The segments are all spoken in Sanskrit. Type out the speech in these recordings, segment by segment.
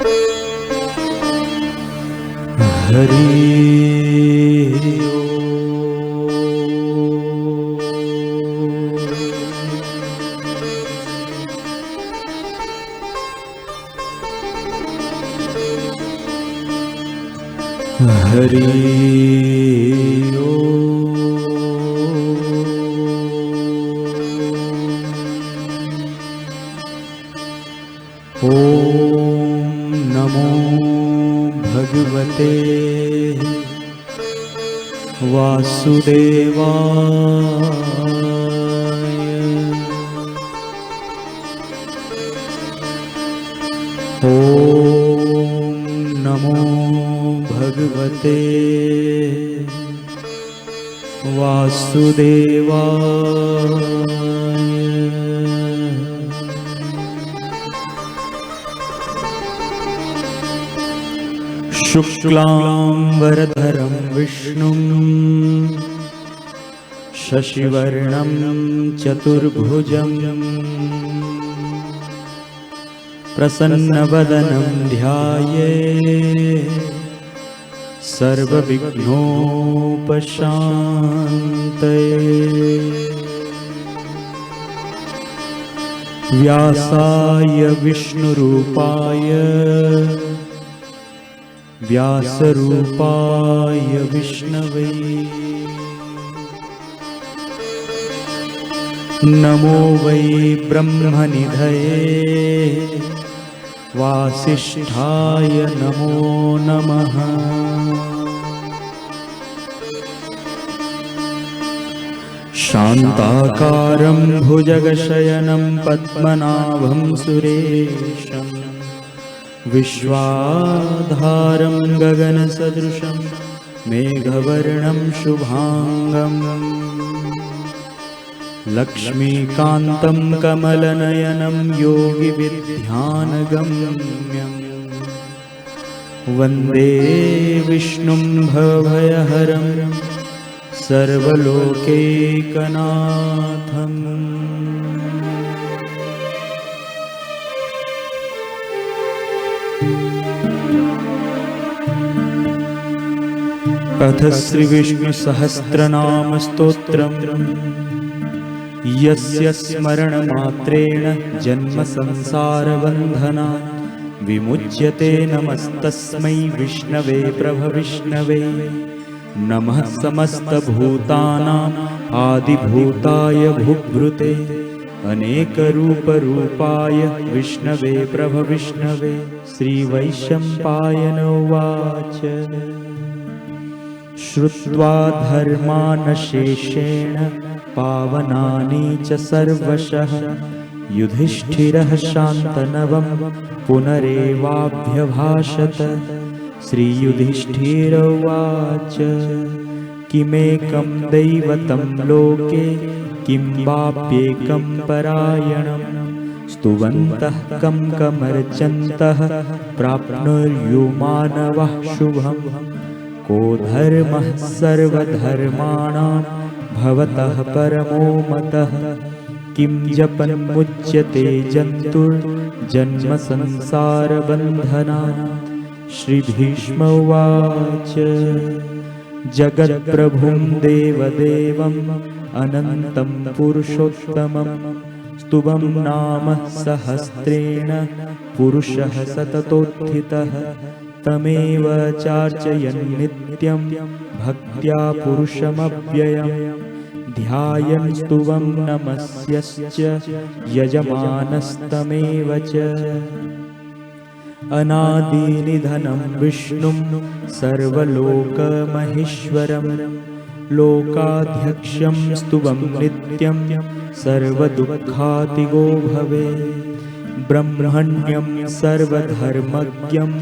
हरि हरि ओम नमो भगवते वासुदेवाय। ओम नमो भगवते वासुदेवाय। शुक्लांबरधरं विष्णुं शशिवर्णं चतुर्भुजं प्रसन्नवदनं ध्यायेत् सर्वविघ्नोपशान्तये। व्यासाय विष्णुरूपाय व्यासरूपाय विष्णवे नमो वै ब्रह्मनिधये वासिष्ठाय नमो नमः। शान्ताकारं भुजगशयनं पद्मनाभं सुरेशं विश्वाधारं गगनसदृशं मेघवर्णं शुभांगं लक्ष्मीकान्तं कमलनयनं योगिविध्यानगम्यं वन्दे विष्णुं भवभयहरं सर्वलोकैकनाथम्। अथ श्री विष्णु सहस्रनाम स्तोत्रम् यस्य स्मरणमात्रेण जन्म संसारबन्धनात् विमुच्यते। नमस्तस्मै विष्णवे प्रभविष्णवे। नमः समस्तभूतानां आदिभूताय भूभृते अनेकरूपरूपाय विष्णवे प्रभविष्णवे। श्रीवैशम्पायन उवाच श्रुत्वा धर्मानशेषेण पावनानि च सर्वशः युधिष्ठिरः शान्तनवं पुनरेवाभ्यभाषत। श्रीयुधिष्ठिर उवाच किमेकं दैवतं लोके किं वाप्येकं परायणं स्तुवन्तः कं कमर्चन्तः प्राप्नुर्युमानवः शुभम्। को धर्मः सर्वधर्माणां भवतः परमो मतः किं जपन्मुच्यते जन्तुर्जन्म संसारबन्धनात्। श्रीभीष्म उवाच जगत्प्रभुं देवदेवम् अनन्तं पुरुषोत्तमं स्तुवं नाम सहस्रेण पुरुषः सततोत्थितः। तमेव चार्चयन् नित्यं भक्त्या पुरुषमव्ययम् ध्यायन् स्तुवं नमस्यश्च यजमानस्तमेव च। अनादिनिधनं विष्णुं सर्वलोकमहेश्वरं लोकाध्यक्षं स्तुवं नित्यं सर्वदुःखातिगो भवे। ब्रह्मण्यं सर्वधर्मज्ञं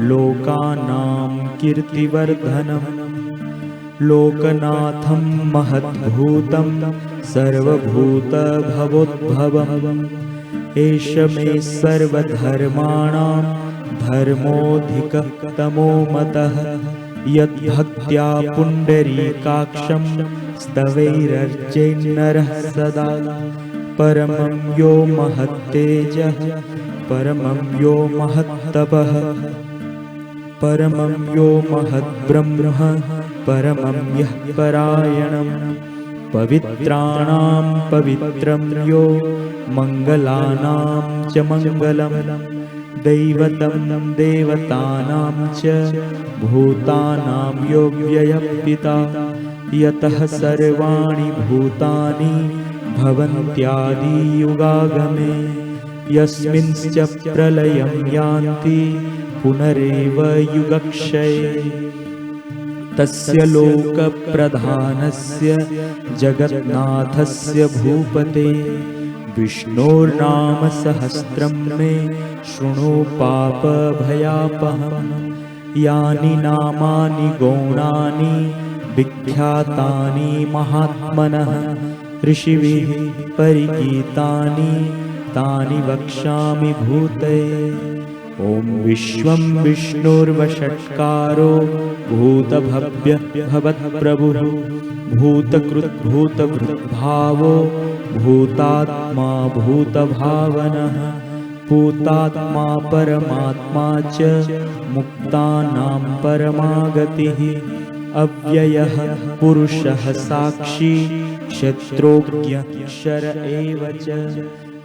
लोकानां कीर्तिवर्धनं लोकनाथं महद्भूतं सर्वभूतभवोद्भवम्। एष मे सर्वधर्माणां धर्मोऽधिकतमो मतः यद्भक्त्या पुण्डरीकाक्षं स्तवैरर्चेन्नरः सदा। परमं यो महत्तेजः परमं यो महत्तपः परमं यो महद्ब्रह्म परमं यः परायणं पवित्राणां पवित्रं यो मङ्गलानां च मङ्गलं दैवतं देवतानां च भूतानां यो व्ययः पिता यतः सर्वाणि भूतानि भवन्त्यादियुगागमे यस्मिंश्च प्रलयं यान्ति पुनरेव युगक्षये तस्य लोकप्रधानस्य जगन्नाथस्य भूपते विष्णोर्नाम सहस्रं मे शृणु पापभयापहम् यानि नामानि गौणानि विख्यातानि महात्मनः ऋषिभिः परिगीतानि तानि वक्ष्यामि भूतये ॐ विश्वं विष्णुर्वषट्कारो भूतभव्यः भवत्प्रभुः भूतकृद्भूतभृद्भावो भूतात्मा भूतभावनः भूतात्मा परमात्मा च मुक्तानां परमागतिः अव्ययः पुरुषः साक्षी क्षत्रोज्ञक्षर एव च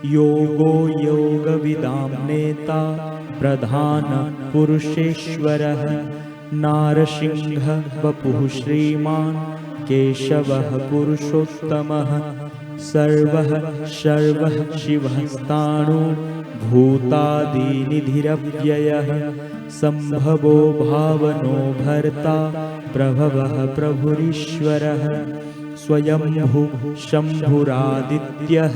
योगो योगविदां नेता प्रधान पुरुषेश्वरः नारसिंहः वपुः श्रीमान् केशवः पुरुषोत्तमः सर्वः शर्वः शिवः स्थाणु भूतादिनिधिरव्ययः सम्भवो भावनो भर्ता प्रभवः प्रभुरीश्वरः स्वयंभुः शम्भुरादित्यः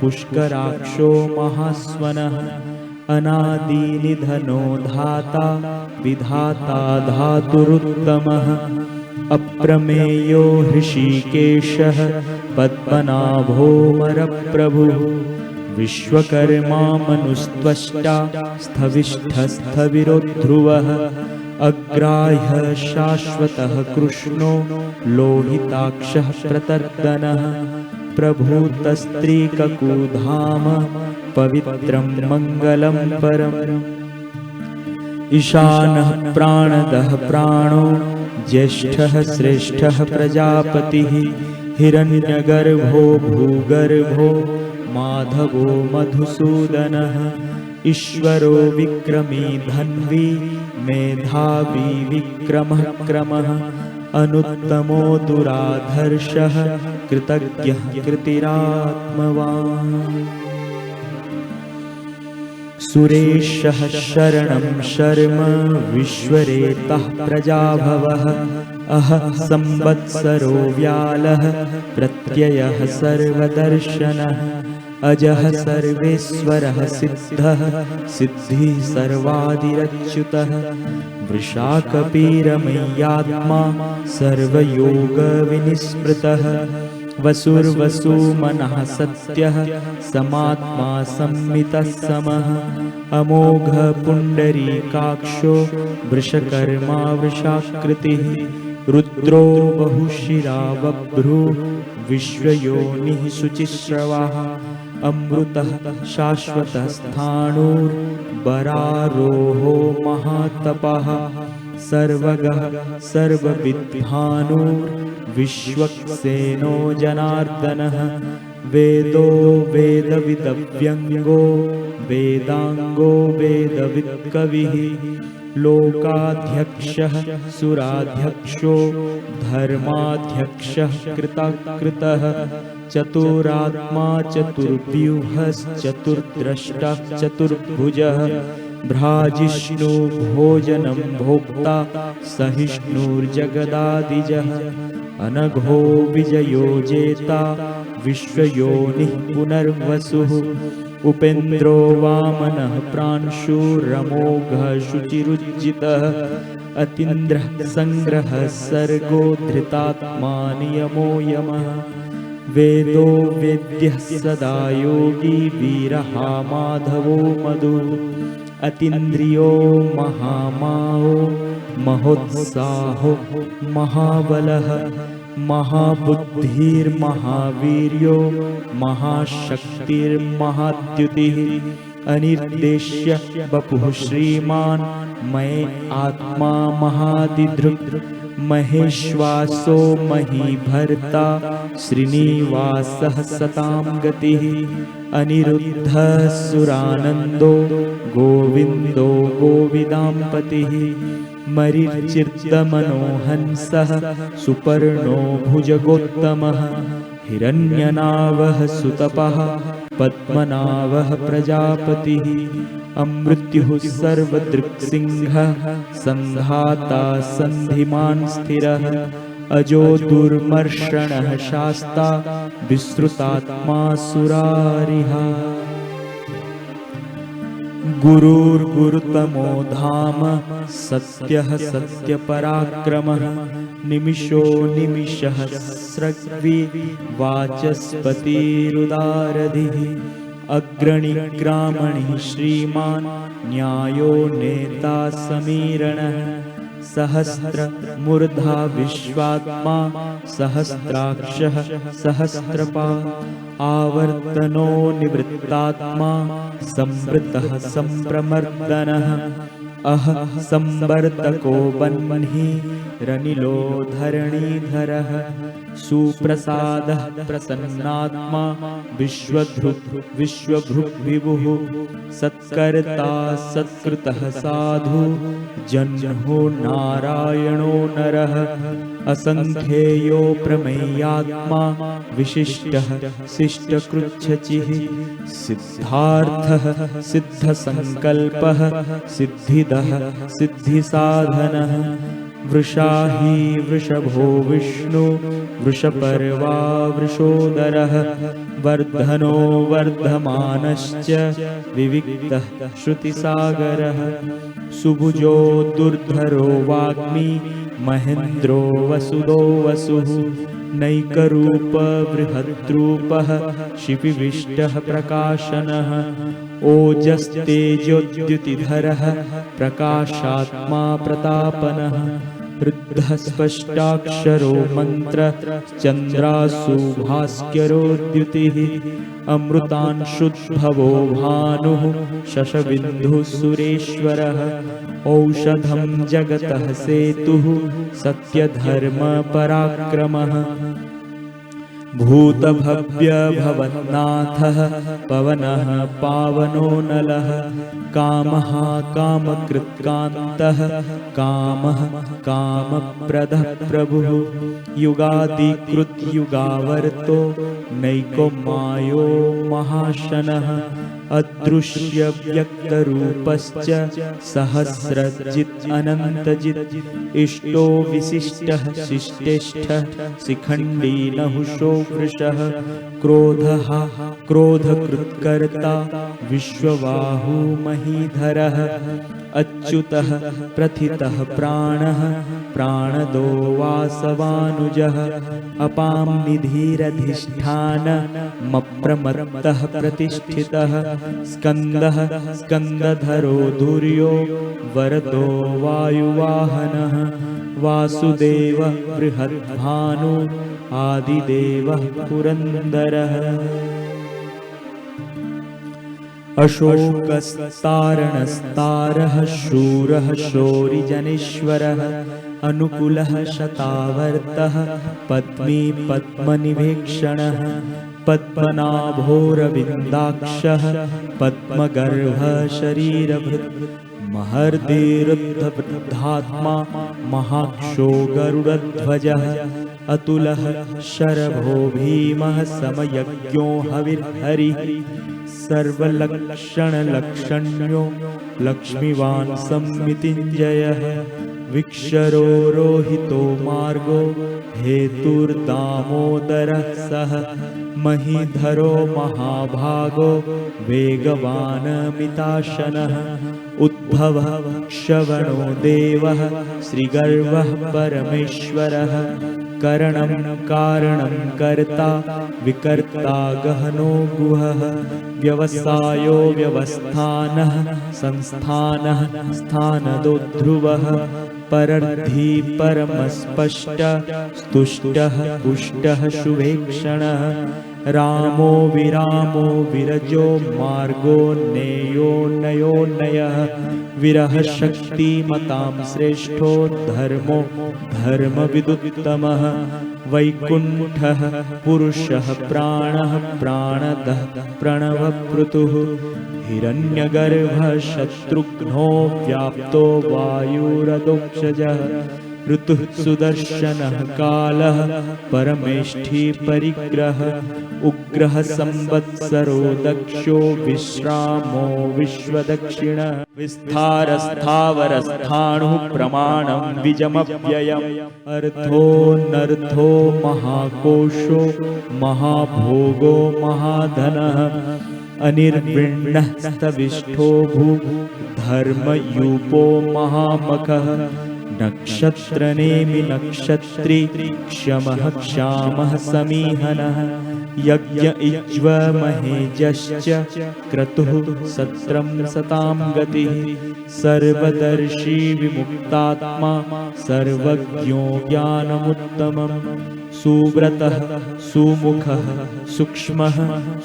पुष्कराक्षो महास्वनः अनादिनिधनो धाता विधाता धातुरुत्तमः अप्रमेयो हृषीकेशः पद्मनाभोऽमरप्रभुः विश्वकर्मा मनुस्त्वष्टा स्थविष्ठस्थविरोध्रुवः अग्राह्यः शाश्वतः कृष्णो लोहिताक्षः प्रतर्दनः प्रभूतस्त्रीककुधाम पवित्रं मङ्गलं परम् ईशानः प्राणदः प्राणो ज्येष्ठः श्रेष्ठः प्रजापतिः हिरण्यगर्भो भूगर्भो माधवो मधुसूदनः ईश्वरो विक्रमी धन्वी मेधावी विक्रमः क्रमः अनुत्तमो दुराधर्षः कृतज्ञः कृतिरात्मवान् सुरेशः शरणं शर्म विश्वरेतः प्रजाभवः अहः संवत्सरो व्यालः प्रत्ययः सर्वदर्शनः अजः सर्वेश्वरः सिद्धः सिद्धिः सर्वादिरच्युतः वृषाकपीरमय्यात्मा सर्वयोगविनिस्मृतः वसुर्वसुमनः सत्यः समात्मा संमितः समः अमोघ पुण्डरीकाक्षो वृषकर्मा वृषाकृतिः रुद्रो बहुशिरा बभ्रुः विश्वयोनिः शुचिश्रवः अमृतः शाश्वतः स्थाणुर्बरारोहो महातपः सर्वगः सर्वविद्भानुर्विश्वक्सेनो जनार्दनः वेदो वेदविदव्यङ्गो वेदाङ्गो वेदवित्कविः लोकाध्यक्षः सुराध्यक्षो धर्माध्यक्षः कृताकृतः चतुरात्मा चतुर्व्यूहश्चतुर्द्रष्टा चतुर्भुजः भ्राजिष्णु भोजनं भोक्ता सहिष्णुर्जगदादिजः अनघो विजयो जेता विश्वयोनिः पुनर्वसुः उपेन्द्रो वामनः प्रांशुरमोघः शुचिरुज्जितः अतीन्द्रः संग्रहः सर्गो धृतात्मा नियमो यमः वेदो वेद्यः सदा योगी वीरः माधवो मधुः अतीन्द्रियो महामाओ महोत्साहो महाबलः महाबुद्धिर्महावीर्यो महाशक्तिर्महाद्युतिः अनिर्देश्य वपुः श्रीमान् मये आत्मा महादिदृक् महेश्वासो महीभर्ता श्रीनिवासः सतां गतिः अनिरुद्धः सुरानन्दो गोविन्दो गोविदाम्पतिः मरीचिर्दमनोहंसः सुपर्णो भुजगोत्तमः हिरण्यनाभः सुतपः पद्मनाभः प्रजापतिः अमृत्युः सर्वदृक्सिंहः सन्धाता सन्धिमान् स्थिरः अजो दुर्मर्षणः शास्ता विश्रुतात्मा सुरारिः गुरुर्गुरुतमो धाम सत्यः सत्यपराक्रमः निमिषो निमिषः स्रग्वी वाचस्पतिरुदारधिः अग्रणी ग्रामणि श्रीमान् न्यायो नेता समीरणः सहस्रमूर्धा विश्वात्मा सहस्राक्षः सहस्रपात् आवर्तनो निवृत्तात्मा संवृतः संप्रमर्दनः अह संवर्तको बह्निः रनिलो धरणीधरः सुप्रसादः प्रसन्नात्मा विश्वभृग्विभुः सत्कर्ता सत्कृतः साधु जन्मो नारायणो नरः असंख्येयो प्रमेयात्मा विशिष्टः शिष्टकृच्छचिः सिद्धार्थः सिद्धसंकल्पः सिद्धिदः सिद्धिसाधनः वृषाही वृषभो विष्णु वृषपर्वा वृषोदरः वर्धनो वर्धमानश्च विविक्तः श्रुतिसागरः सुभुजो दुर्धरो वाग्मी महेन्द्रो वसुदो वसुः नैकरूप बृहद्रूपः शिपिविष्टः प्रकाशनः ओजस्तेजोद्युतिधरः प्रकाशात्मा प्रतापनः वृद्धः स्पष्टाक्षरो मन्त्र चन्द्रासु भास्करोद्युतिः अमृतांशुद्भवो भानुः शशबिन्दुः सुरेश्वरः औषधं जगतः सेतुः सत्यधर्मपराक्रमः भूतभव्यभवन्नाथः पवनः पावनो नलः कामः कामकृत्कान्तः कामः कामप्रदः प्रभुः युगादिकृद्युगावर्तो नैको मायो महाशनः अदृश्यव्यक्तरूपश्च सहस्रजित् अनन्तजित् इष्टो विशिष्टः शिष्टेष्ठः शिखण्डी नहुषो वृषः क्रोधः क्रोधकृत्कर्ता विश्वबाहु महीधरः अच्युतः प्रथितः प्राणः प्राणदो वासवानुजः अपां निधिरधिष्ठानमप्रमत्तः प्रतिष्ठितः स्कन्दः स्कन्दधरो धुर्यो वरदो वायुवाहनः वासुदेव बृहद्भानु आदिदेवः पुरन्दरः अशोकस्तारणस्तारः शूरः शौरिजनेश्वरः अनुकूलः शतावर्तः पद्मी पद्मनिवेक्षणः पद्मनाभोरविन्दाक्षः पद्मगर्भः शरीरभृत् महर्दिरुद्धवृद्धात्मा महाक्षो गरुडध्वजः अतुलः शरभो भीमः समयज्ञो हविर्हरिः सर्वलक्षणलक्षण्यो लक्ष्मीवान् सम्मितिञ्जयः विक्षरो रोहितो मार्गो हेतुर्दामोदरः सः महीधरो महाभागो वेगवानमिताशनः उद्भवः श्रवणो देवः श्रीगर्वः परमेश्वरः करणं कारणं कर्ता विकर्ता गहनो गुहः व्यवसायो व्यवस्थानः संस्थानः स्थानदो ध्रुवः परर्थी परमस्पष्ट स्तुष्टः पुष्टः शुभेक्षणः रामो विरामो विरजो मार्गो नेयो नयो नयः विरह शक्तिमतां श्रेष्ठो धर्मो धर्मविदुत्तमः वैकुण्ठः पुरुषः प्राणः प्राणदः प्रणवपृतुः हिरण्यगर्भः शत्रुघ्नो व्याप्तो वायुरधोक्षजः ऋतुः सुदर्शनः कालः परमेष्ठी परिग्रह उग्रः संवत्सरो दक्षो विश्रामो विश्वदक्षिणः विस्तारस्थावरस्थाणुः प्रमाणं विजमव्ययम् अर्थोऽनर्थो महाकोशो महाभोगो महाधनः अनिर्विण्णः स्तविष्ठो भूः धर्मयूपो महामखः नक्षत्रनेमि नक्षत्री क्षमः क्षामः समीहनः यज्ञ इज्वमहेजश्च क्रतुः सत्रं सतां गतिः सर्वदर्शी विमुक्तात्मा सर्वज्ञो ज्ञानमुत्तमम् सुव्रतः सुमुखः सूक्ष्मः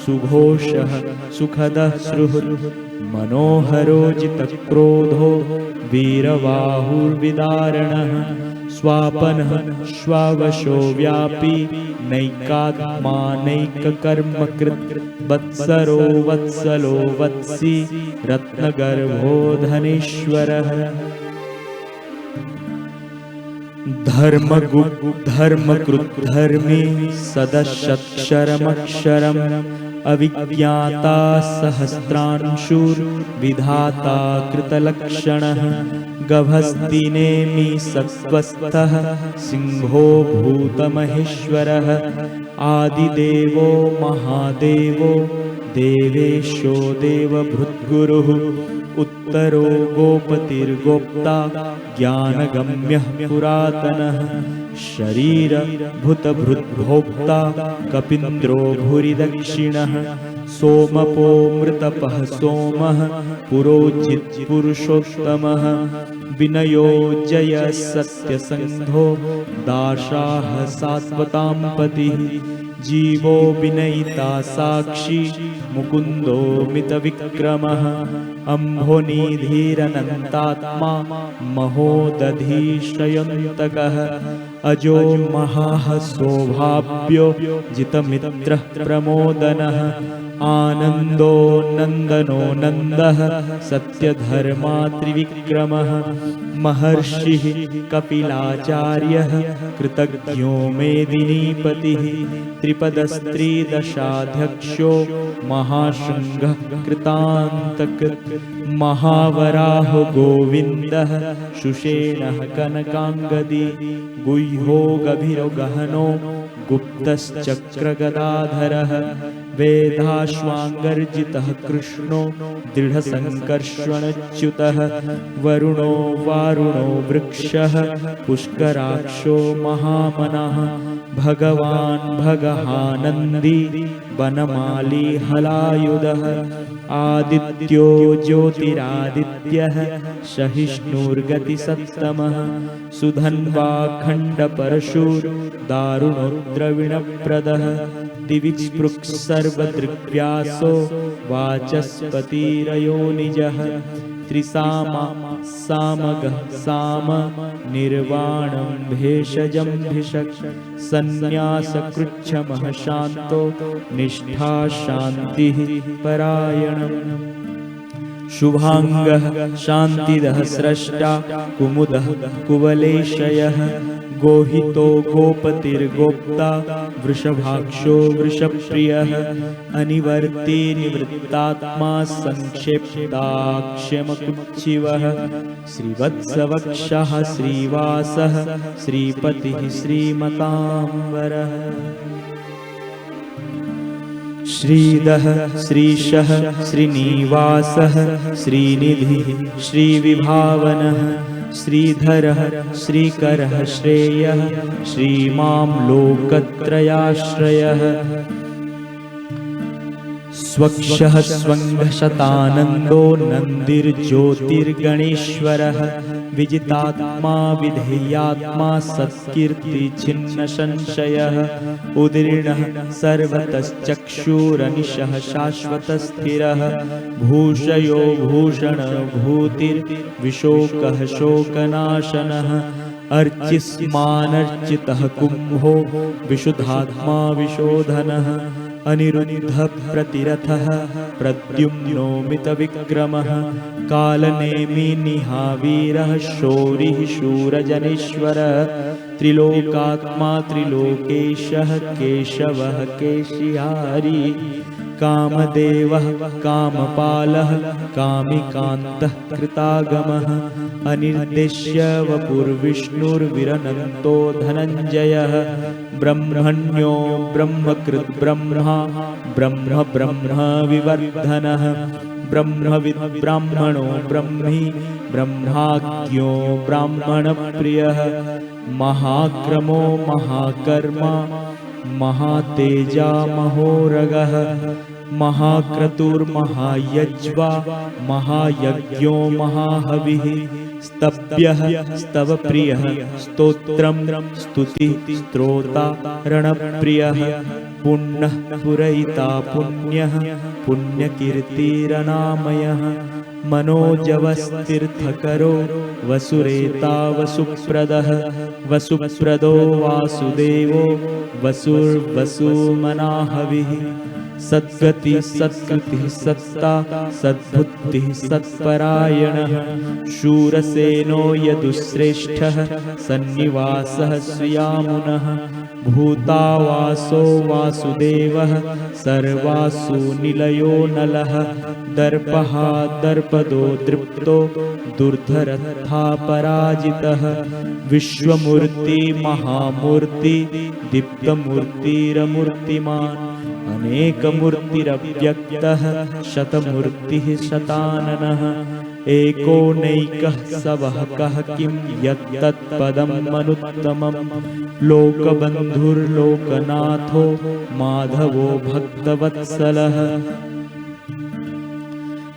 सुघोषः सुखदः सुहृत् मनोहरो जितक्रोधो वीरबाहुर्विदारणः स्वापनः श्वावशो व्यापी नैकात्मा नैककर्मकृत् वत्सरो वत्सलो वत्सी रत्नगर्भो धनेश्वरः धर्मकृद्धर्मी सदशक्षरमक्षरम् अविज्ञाता सहस्रांशुर्विधाता कृतलक्षणः गभस्तिनेमि सत्त्वस्थः सिंहो भूतमहेश्वरः आदिदेवो महादेवो देवेशो देवभृद्गुरुः उत्तरो गोपतिर्गोप्ता ज्ञानगम्यः पुरातनः शरीरभूतभृद्भोक्ता कपीन्द्रो भूरिदक्षिणः सोमपो मृतपः सोमः पुरोजित् पुरुषोत्तमः विनयो जय सत्यसन्धो दाशाः सात्वतां पतिः जीवो विनयिता साक्षी मुकुन्दो मितविक्रमः अम्भोनिधिरनन्तात्मा महोदधिशयन्तकः अजो महाः सौभाव्यो जितमित्रः प्रमोदनः आनन्दो नन्दनो नन्दः सत्यधर्मा त्रिविक्रमः महर्षिः कपिलाचार्यः कृतज्ञो मेदिनीपतिः त्रिपदस्त्रिदशाध्यक्षो महाशृङ्गः कृतान्तकृत् महावराहो गोविन्दः सुषेणः कनकाङ्गदी गुह्यो गभीरो गहनो गुप्तश्चक्रगदाधरः वेदाश्वाङ्गर्जितः कृष्णो दृढसङ्कर्षणच्युतः वरुणो वारुणो वृक्षः पुष्कराक्षो महामनः भगवान् भगहानन्दी वनमाली हलायुधः आदित्यो ज्योतिरादित्यः सहिष्णुर्गतिसत्तमः सुधन्वा खण्डपरशुर्दारुणोद्रविणप्रदः दिविस्पृक् सर्वदृग्व्यासो वाचस्पतिरयो निजः त्रिसामा सामगः साम निर्वाणं भेषजं भिषक् सन्न्यासकृच्छमः शान्तो निष्ठा शान्तिः परायणम् शुभांगः शान्तिदः स्रष्टा कुमुदः कुवलेशयः गोहितो गोपतिर्गोप्ता वृषभाक्षो वृषप्रियः अनिवर्ती निवृत्तात्मा संक्षेप्ताक्षमकुच्छिवः श्रीवत्सवक्षः श्रीवासः श्रीपतिः श्रीमताम्बरः श्रीदः श्रीशः श्रीनिवासः श्रीनिधिः श्रीविभावनः श्रीधरः श्रीकरः श्रेयः श्रीमां लोकत्रयाश्रयः स्वक्षः स्वङ्गशतानन्दो नन्दिर्ज्योतिर्गणेश्वरः विजितात्मा विधेयात्मा सत्कीर्तिछिन्नसंशयः उदीर्णः सर्वतश्चक्षुरनिशः शाश्वतस्थिरः भूषयो भूषणभूतिर्विशोकः शोकनाशनः अर्चिस्मानर्चितः कुम्भो विशुद्धात्मा विशोधनः अनिरुद्धः प्रतिरथः प्रद्युम्नोमितविक्रमः कालनेमिनिहावीरः शौरिः शूरजनेश्वरः त्रिलोकात्मा त्रिलोकेशः केशवः केशिहारी कामदेवः कामपालः कामिकान्तः कृतागमः अनिर्देश्य वपुर्विष्णुर्विरनन्तो धनञ्जयः ब्रह्मण्यो ब्रह्मकृत् ब्रह्मा ब्रह्म ब्रह्म विवर्धनः ब्रह्मविद्ब्राह्मणो ब्रह्मी ब्रह्माज्ञो ब्राह्मणप्रियः महाक्रमो महाकर्मा महातेजा महोरगः महाक्रतुर्महायज्वा महायज्ञो महाहविः स्तभ्यः स्तवप्रियः स्तोत्रं स्तुतिः स्त्रोता रणप्रियः पुण्यः पुरयिता पुण्यः पुण्यकीर्तिरनामयः मनोजवस्तीर्थकरो वसुरेता वसुप्रदः वसुप्रदो वासुदेवो वसुर्वसुमनाहविः सद्गति सत्कृतिः सत्ता सद्बुद्धिः सत्परायणः शूरसेनो यदुश्रेष्ठः सन्निवासः श्रियामुनः भूतावासो वासुदेवः सर्वासु निलयो नलः दर्पः दर्पदो दृप्तो दुर्धरथा पराजितः विश्वमूर्ति महामूर्ति दीप्तमूर्तिरमूर्तिमान् अनेकमूर्तिरव्यक्तः शतमूर्तिः शताननः एकोनैकः सवहकः किं यत्तत्पदमनुत्तमं लोकबन्धुर्लोकनाथो माधवो भक्तवत्सलः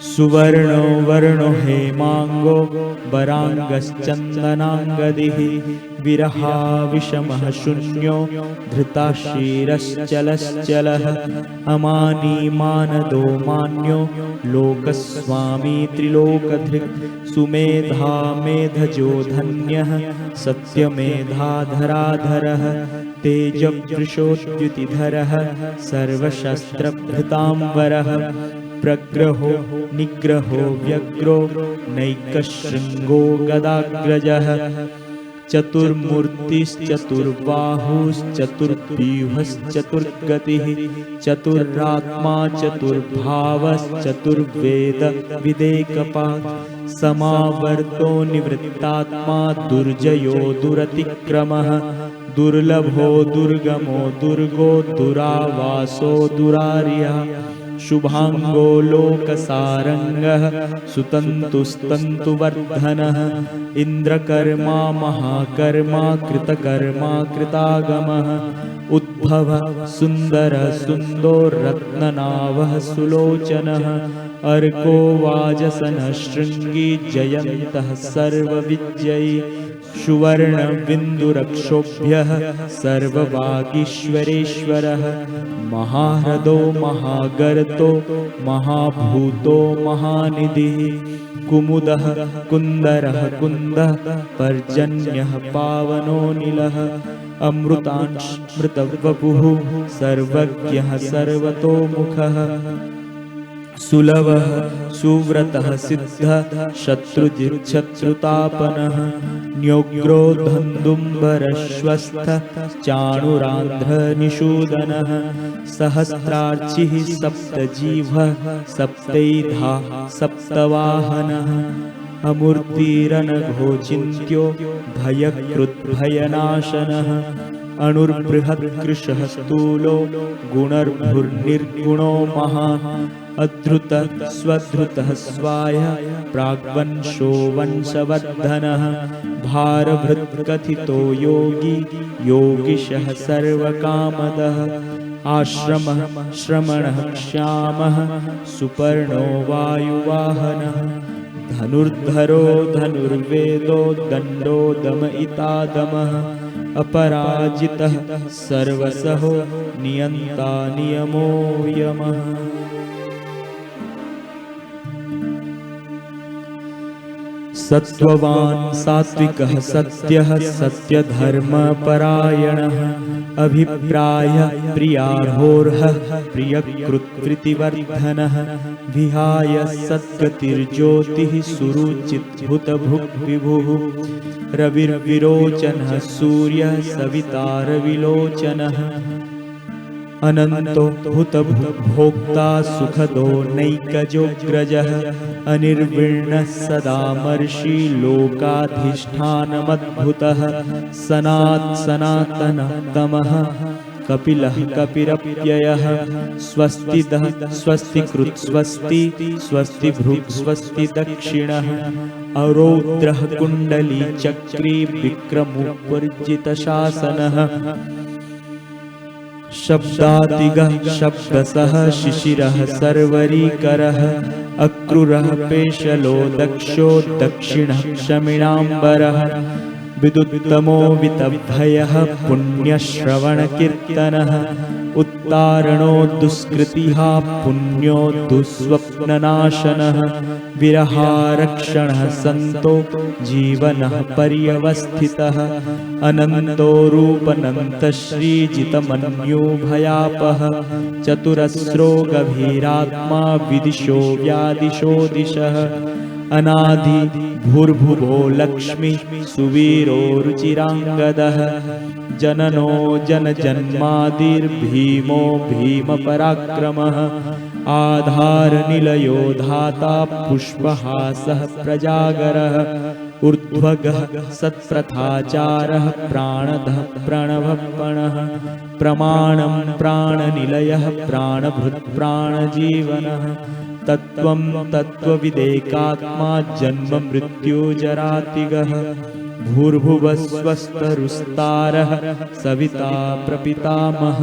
सुवर्णो वर्णो हेमांगो वरांगश्चंदनांगदिः विरहाविषमः शून्यो धृताशीरश्चलश्चलः अमानीमानदो मान्यो लोकस्वामी त्रिलोकधृक् सुमेधा मेधजो धन्यः सत्यमेधाधराधरः तेजवृषोद्युतिधरः सर्वशस्त्रभृतांबरः प्रग्रहो निग्रहो व्यग्रो नैकशृङ्गो गदाग्रजः चतुर्मूर्तिश्चतुर्बाहुश्चतुर्व्यूहश्चतुर्गतिः चतुरात्मा चतुर्भावश्चतुर्वेद विदेकपात् समावर्तो निवृत्तात्मा दुर्जयो दुरतिक्रमः दुर्लभो दुर्गमो दुर्गो दुरावासो दुरार्यः शुभांगो लोकसारंगः सुतन्तुस्तन्तुवर्धनः इंद्रकर्मा महाकर्मा कृतकर्मा कृतागमः उद्भव सुंदर सुंदो रत्ननाभः सुलोचनः अर्को वाजसनः शृंगी जयन्तः सर्वविजयी सुवर्णबिन्दुरक्षोभ्यः सर्ववागीश्वरेश्वरः महाह्रदो महागर्तो महाभूतो महानिधिः कुमुदः कुन्दरः कुन्दः पर्जन्यः पावनो नीलः अमृतांशमृतवपुः सर्वज्ञः सर्वतोमुखः सुलभः सुव्रतः सिद्धः शत्रुजिच्छत्रुतापनः न्योग्रो धन्दुम्बरश्वस्थः चाणुरान्ध्रनिषूदनः सहस्रार्चिः सप्तजीवः सप्तैधा सप्तवाहनः अमूर्तिरनघोचिन्त्यो भयकृद्भयनाशनः अणुर्बृहत्कृशः स्थूलो गुणर्भुर्निर्गुणो महान् अधृतः स्वधृतः स्वाय प्राग्वंशो वंशवर्धनः भारभृत्कथितो योगी योगिशः सर्वकामदः आश्रमः श्रमणः क्षामः सुपर्णो वायुवाहनः धनुर्धरो धनुर्वेदो दण्डो दमयिता दमः अपराजितः सर्वसहो नियन्ता नियमो यमः। सत्त्ववान् सात्विकः सत्यः सत्यधर्मपरायणः अभिप्रायः प्रियार्होर्हः प्रियकृत्प्रीतिवर्धनः विहाय सद्गतिर्ज्योतिः सुरुचिद्भुतभुग्विभुः रविर्विरोचनः सूर्यः सवितारविलोचनः अनन्तो भूतभोक्ता सुखदो नैकजोऽग्रजः अनिर्विण्णः सदामर्षि लोकाधिष्ठानमद्भुतः सनातनः तमः कपिलः कपिरप्ययः स्वस्तिदः स्वस्तिकृत् स्वस्ति स्वस्तिभृक् स्वस्ति दक्षिणः अरौद्रः कुण्डली चक्री विक्रमोपर्जितशासनः शब्दातिगः शब्दसः शिशिरः सर्वरीकरः अक्रूरः पेशलो दक्षो दक्षिणः क्षमिणाम्बरः विदुत्तमो वितभयः पुण्यश्रवणकीर्तनः उत्तारणो दुष्कृतिः पुण्यो दुःस्वप्ननाशनः विरहारक्षणः सन्तो जीवनः पर्यवस्थितः अनन्तो रूपनन्तश्रीजितमन्युभयापः चतुरस्रो गभीरात्मा विदिशो व्यादिशो दिशः अनादि भूर्भुवो लक्ष्मी सुवीरो रुचिराङ्गदः जननो जनजन्मादिर्भीमो भीमपराक्रमः आधारनिलयो धाता पुष्पहासः प्रजागरः ऊर्ध्वगः सत्प्रथाचारः प्राणदः प्रणवपणः प्रमाणं प्राणनिलयः प्राणभृत् प्राणजीवनः तत्त्वं तत्त्वविदेकात्मा जन्म मृत्युजरातिगः भूर्भुवस्वस्तरुस्तारः सविता प्रपितामहः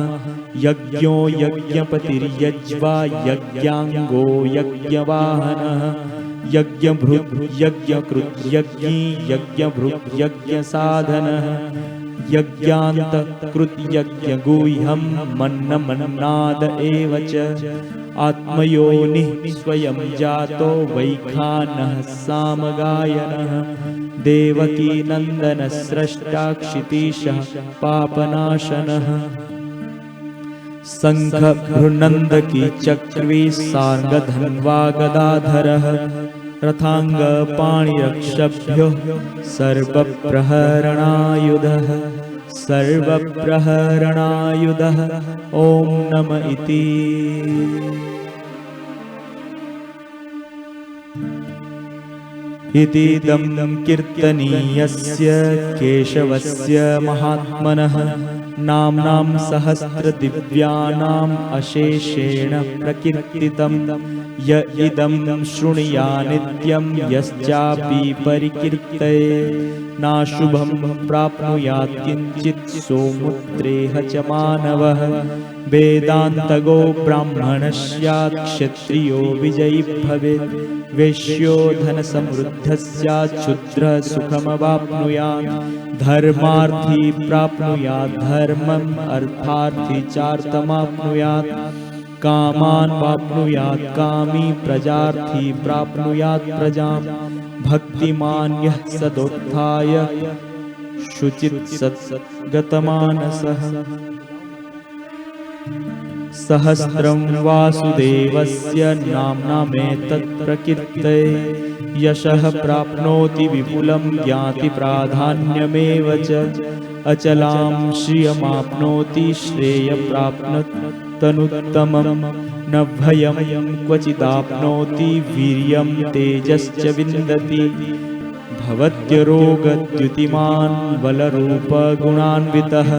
यज्ञो यज्ञपतिर्यज्वा यज्ञाङ्गो यज्ञवाहनः यज्ञभृत् यज्ञकृत् यज्ञी यज्ञभृत् यज्ञसाधनः यज्ञान्तकृत् यज्ञगूह्यं मन्नमन्नाद एव च आत्मयोनिः स्वयं जातो वैखानः सामगायनः देवकी नन्दनः स्रष्टा क्षितीशः पापनाशनः शङ्खभृन्नन्दकी चक्री सार्ङ्गधन्वा गदाधरः रथाङ्गपाणिरक्षभ्यो सर्वप्रहरणायुधः सर्वप्रहरणायुधः ॐ नम इति। इतीदं कीर्तनीयस्य केशवस्य महात्मनः नाम्नां सहस्रदिव्यानाम् अशेषेण प्रकीर्तितं य इदं शृणुयान्नित्यं यश्चापि परिकीर्तये नाशुभं प्राप्नुयात् किञ्चित् सोमुत्रेह च मानवः वेदान्तगो ब्राह्मणः स्यात् क्षत्रियो विजयी भवेत् वैश्यो धनसमृद्धः स्यात् शूद्रः सुखमवाप्नुयात् धर्मार्थी प्राप्नुयात् धर्मम् अर्थार्थी चार्थमाप्नुयात् कामान् वाप्नुयात् कामी प्रजार्थी प्राप्नुयात् प्रजां भक्तिमान्यः सदोत्थाय शुचित् सद्गतमानसः सहस्रं वासुदेवस्य नाम्नामेतत् प्रकीर्तये यशः प्राप्नोति विपुलं ज्ञाति प्राधान्यमेव च अचलां श्रियमाप्नोति श्रेयप्राप्नोतनुत्तमं न भयं क्वचिदाप्नोति वीर्यं तेजश्च विन्दति भवत्यरोगद्युतिमान् बलरूपगुणान्वितः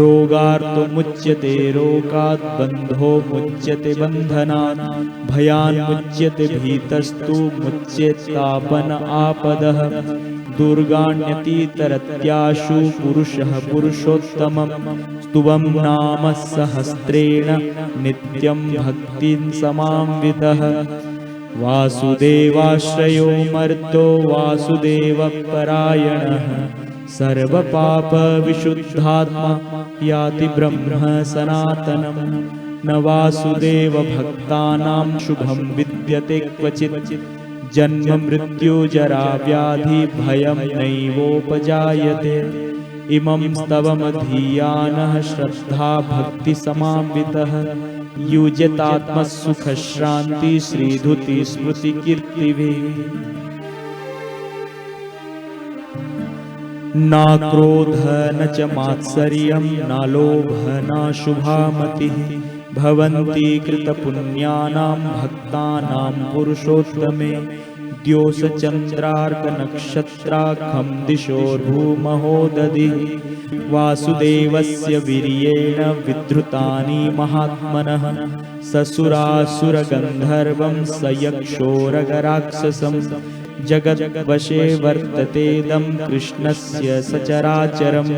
रोगार्तो मुच्यते रोगात् बन्धो मुच्यते बन्धनात् भयान् मुच्यते भीतस्तु मुच्येत्तापन आपदः दुर्गाण्यतितरत्याशु पुरुषः पुरुषोत्तमं स्तुवं नाम सहस्रेण नित्यं भक्तिं समान्वितः वासुदेवाश्रयो मर्तो वासुदेवपरायणः सर्वपापविशुद्धात्मा याति ब्रह्म सनातनम् न वासुदेव भक्तानां शुभं विद्यते क्वचित् जन्म मृत्यु जरा व्याधि भयं नैवोपजायते इमं स्तवमधीयानः श्रद्धा भक्ति समान्वितः युज्यतात्मसुखश्रान्ति श्रीधुति स्मृति कीर्तिभिः न क्रोध न च मात्सर्यं न लोभ न शुभा मतिः भवन्ति कृतपुण्यानां भक्तानां पुरुषोत्तमे द्योषचन्द्रार्कनक्षत्राखं दिशोर्भूमहो दधिः वासुदेवस्य वीर्येण विधृतानि महात्मनः ससुरासुरगन्धर्वं स यक्षोरगराक्षसं जगद्वशे वर्ततेदं कृष्णस्य सचराचरम्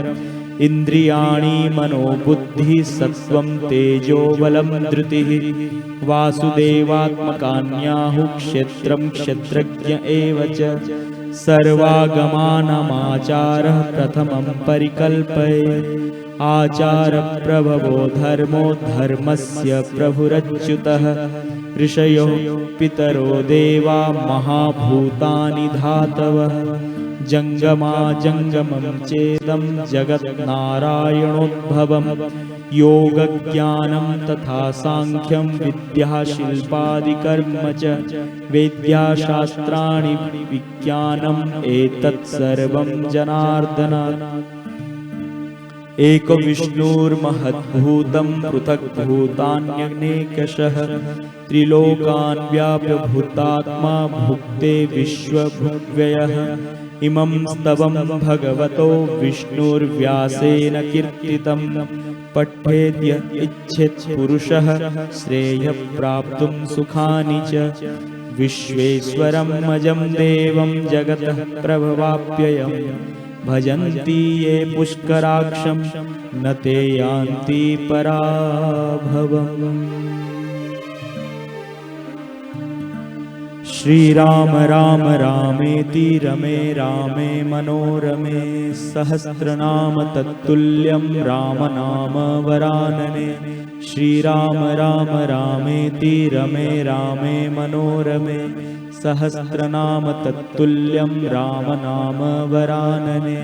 इन्द्रियाणि मनोबुद्धिः सत्त्वं तेजो बलं धृतिः वासुदेवात्मकान्याहुः क्षेत्रं क्षेत्रज्ञ एव च सर्वागमानमाचारः प्रथमं परिकल्पये आचारप्रभवो धर्मो धर्मस्य प्रभुरच्युतः ऋषयो पितरो देवा महाभूतानि धातवः जंगमा जंगमं चेदं जगन्नारायणोद्भवं योगज्ञानं तथा सांख्यं विद्या शिल्पादिकर्म च वेद्याशास्त्राणि विज्ञानम् एतत् सर्वं जनार्दनात् एको विष्णुर्महद्भूतं पृथग्भूतान्यनेकशः त्रिलोकान् व्याप्य भूतात्मा भुक्ते विश्वभुग्व्ययः इमं स्तवं भगवतो विष्णुर्व्यासेन कीर्तितं पठेद्य इच्छेत् पुरुषः श्रेयः प्राप्तुं सुखानि च विश्वेश्वरं अजं देवं जगतः प्रभवाप्ययम् भजन्ति ये पुष्कराक्षं न ते यान्ति पराभवम्। श्रीराम राम रामेति रमे रामे मनोरमे सहस्रनाम तत्तुल्यं राम नाम वरानने श्रीराम राम रामेति रमे रामे मनोरमे सहस्रनाम तत्तुल्यं राम नाम वरानने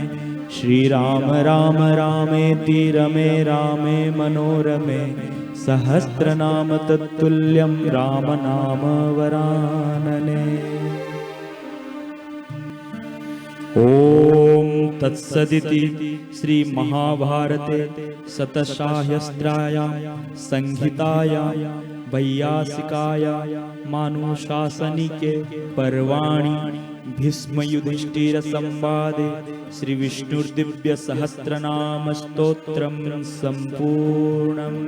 श्रीराम राम रामेति रमे रामे मनोरमे सहस्रनाम तत्तुल्यं राम नाम वरानने। ओम तत्सदिति श्री महाभारते शतशाहस्त्रायां संहितायां वैयासिकायां मानुशासनिके पर्वाणि भीष्म युधिष्ठिर संवादे श्री विष्णुर्दिव्य सहस्रनाम स्तोत्रं संपूर्णम्।